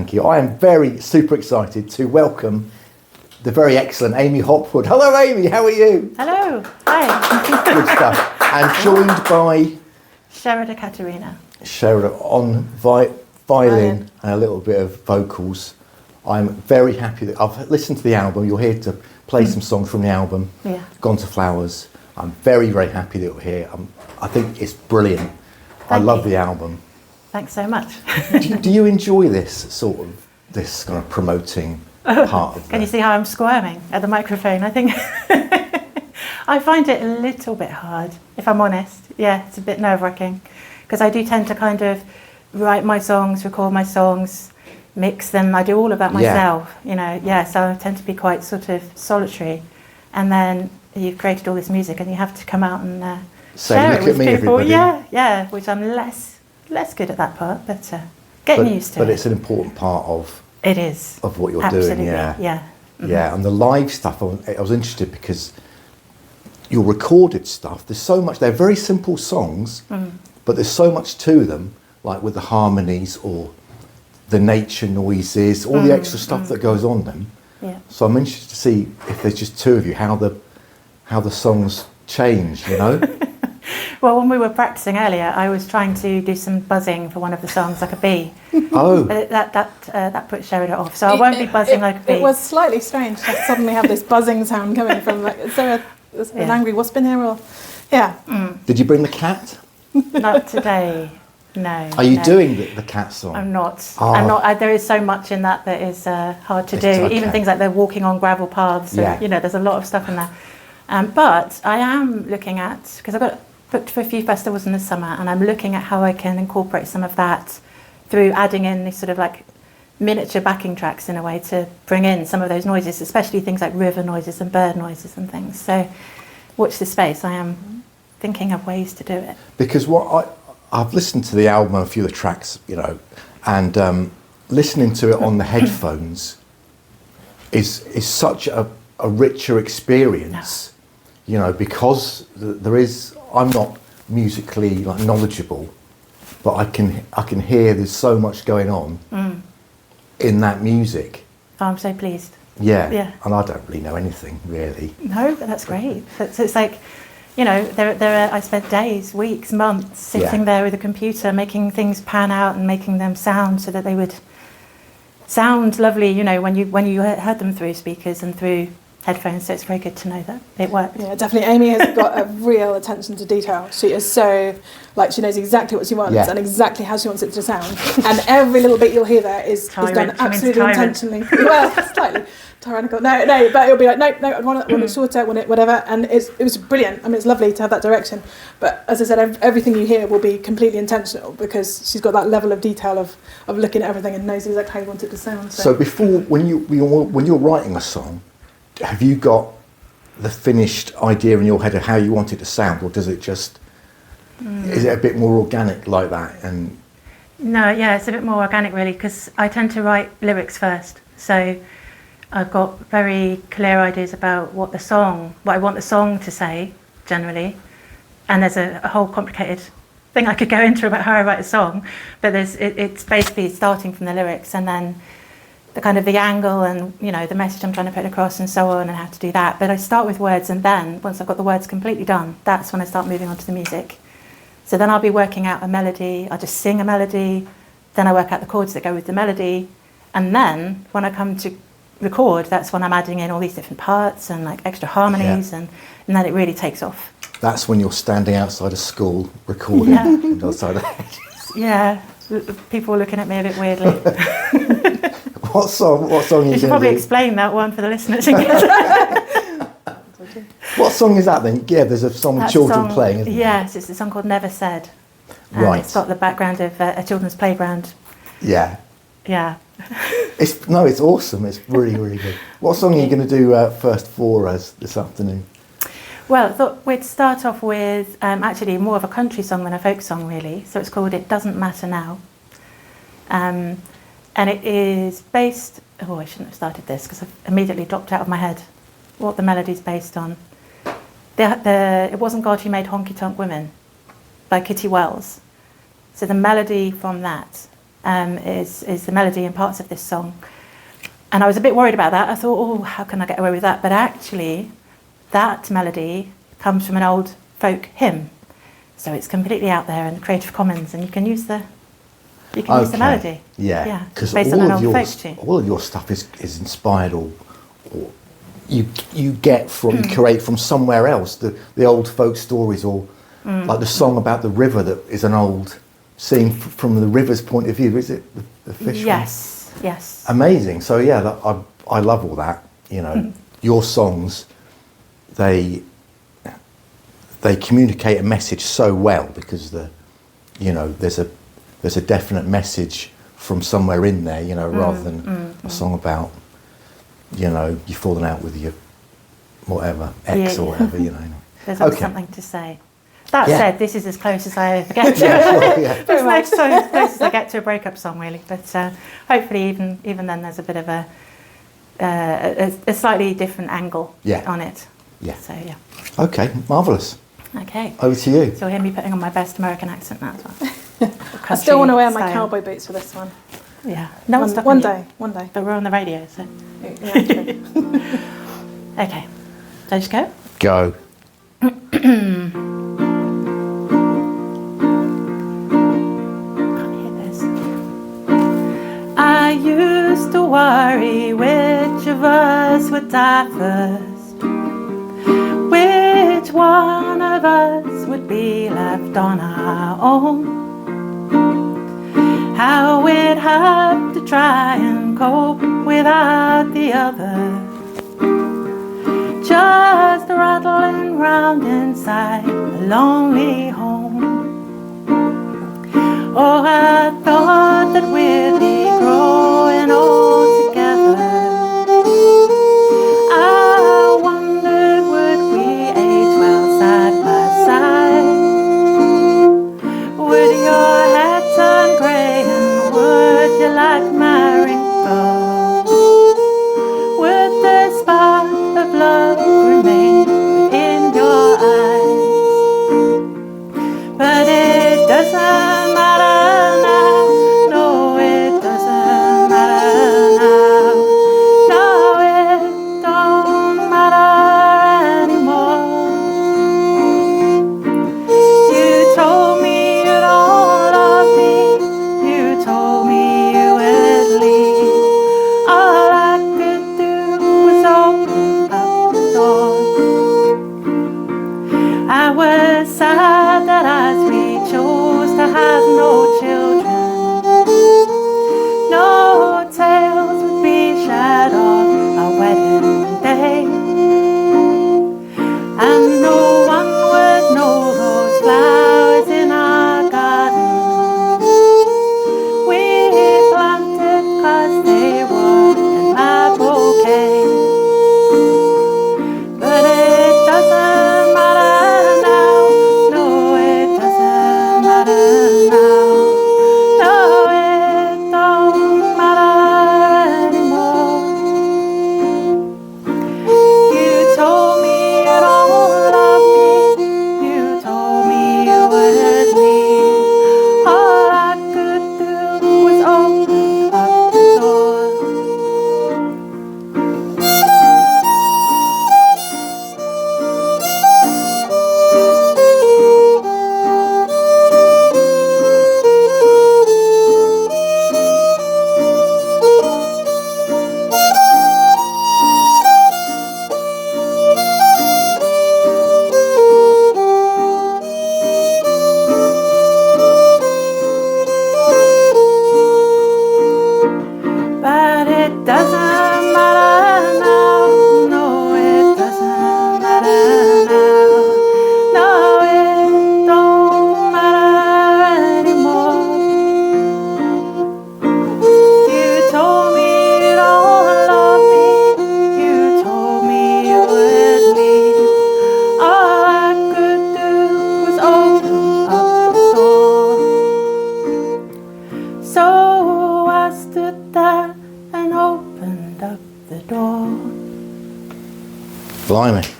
Thank you. I am super excited to welcome the very excellent Amy Hopwood. Hello, Amy. How are you? Hello. Hi. Good stuff. And joined by Sherida Katerina. Sherida on violin and a little bit of vocals. I'm very happy that I've listened to the album. You're here to play some songs from the album. Yeah. Gone to Flowers. I'm very, very happy that you're here. I think it's brilliant. I love the album. Thanks so much. do you enjoy this kind of promoting part of it? Can you see how I'm squirming at the microphone? I think I find it a little bit hard, if I'm honest. Yeah, it's a bit nerve-wracking because I do tend to kind of write my songs, record my songs, mix them. I do all of that myself, so I tend to be quite sort of solitary. And then you've created all this music and you have to come out and share it with people. Everybody. Yeah, which I'm less good at that part, but getting used to it. But it's an important part of what you're Absolutely. doing. Yeah. Mm-hmm. Yeah, and the live stuff, I was interested because your recorded stuff, there's so much, they're very simple songs, but there's so much to them, like with the harmonies or the nature noises, all the extra stuff that goes on them. Yeah. So I'm interested to see if there's just two of you, how the songs change, Well, when we were practicing earlier, I was trying to do some buzzing for one of the songs, like a bee. Oh. But that put Sherida off. So I won't be buzzing like a bee. It was slightly strange to suddenly have this buzzing sound coming from, like, is there an angry wasp in here? Or, yeah. Did you bring the cat? Not today. No. Are you doing the cat song? I'm not. Oh. I'm not. There is so much in that is hard to do. Okay. Even things like they're walking on gravel paths. And, there's a lot of stuff in there. But I am looking at, because I've got booked for a few festivals in the summer, and I'm looking at how I can incorporate some of that through adding in these sort of like miniature backing tracks in a way to bring in some of those noises, especially things like river noises and bird noises and things. So watch this space. I am thinking of ways to do it. Because I've listened to the album, a few of the tracks, and listening to it on the headphones is such a richer experience, because I'm not musically knowledgeable, but I can hear there's so much going on in that music. Oh, I'm so pleased. Yeah. And I don't really know anything, really. No, but that's great. So it's like, I spent days, weeks, months sitting there with a computer, making things pan out and making them sound so that they would sound lovely, when you heard them through speakers and through headphones. So it's very good to know that it worked. Yeah, definitely. Amy has got a real attention to detail. She is so, she knows exactly what she wants and exactly how she wants it to sound. And every little bit you'll hear there is done absolutely intentionally. Well, slightly tyrannical. No, but it'll be like, no, I want it shorter, I want it whatever. And it was brilliant. I mean, it's lovely to have that direction. But as I said, everything you hear will be completely intentional because she's got that level of detail of looking at everything and knows exactly how you want it to sound. So before, when you're writing a song, have you got the finished idea in your head of how you want it to sound, or does it just is it a bit more organic like that? And no, it's a bit more organic really, because I tend to write lyrics first. So I've got very clear ideas about what I want the song to say generally, and there's a whole complicated thing I could go into about how I write a song, but it's basically starting from the lyrics and then the kind of the angle and the message I'm trying to put across and so on, and how to do that. But I start with words, and then once I've got the words completely done, that's when I start moving on to the music. So then I'll be working out a melody, I'll just sing a melody, then I work out the chords that go with the melody, and then when I come to record, that's when I'm adding in all these different parts and like extra harmonies, and then it really takes off. That's when you're standing outside a school recording on the other side of the hedges. Yeah, people are looking at me a bit weirdly. What song are you going to do? You should probably explain that one for the listeners. What song is that then? Yeah, there's a song with children playing, isn't there? Yes, it's a song called Never Said. Right. It's got the background of a children's playground. Yeah. Yeah. It's awesome. It's really, really good. What song are you going to do first for us this afternoon? Well, I thought we'd start off with actually more of a country song than a folk song, really. So it's called It Doesn't Matter Now. And it is based... Oh, I shouldn't have started this because I've immediately dropped out of my head what the melody's based on. It Wasn't God Who Made Honky Tonk Women by Kitty Wells. So the melody from that is the melody and parts of this song. And I was a bit worried about that. I thought, oh, how can I get away with that? But actually, that melody comes from an old folk hymn. So it's completely out there in Creative Commons, and you can use the melody. Yeah, because based on an old folk tune. all of your stuff is inspired or you get from you create from somewhere else. The old folk stories, or like the song about the river that is an old seeing from the river's point of view. Is it the fish? Yes. Amazing. So yeah, I love all that. You know, your songs, they communicate a message so well because there's a definite message from somewhere in there, rather than a song about, you've fallen out with your whatever, ex or whatever, There's always something to say. That said, this is as close as I ever get to It's like so close as I get to a breakup song, really. But hopefully even then there's a bit of a slightly different angle on it. Yeah. So, yeah. Okay, marvellous. Okay. Over to you. So you'll hear me putting on my best American accent now as well. I still want to wear my cowboy boots for this one. Yeah. No one's stopping One day. But we're on the radio, so. Yeah, true. Okay. So just go? Go. I used to worry which of us would die first, which one of us would be left on our own, how we'd have to try and cope without the other, just rattling round inside a lonely home. Oh, I thought that we'd be growing old together. I wondered, would we age well side by side? Would your hair turn grey and would you like my wrinkles? Would the spark of love remain within your eyes? But it doesn't Blimey.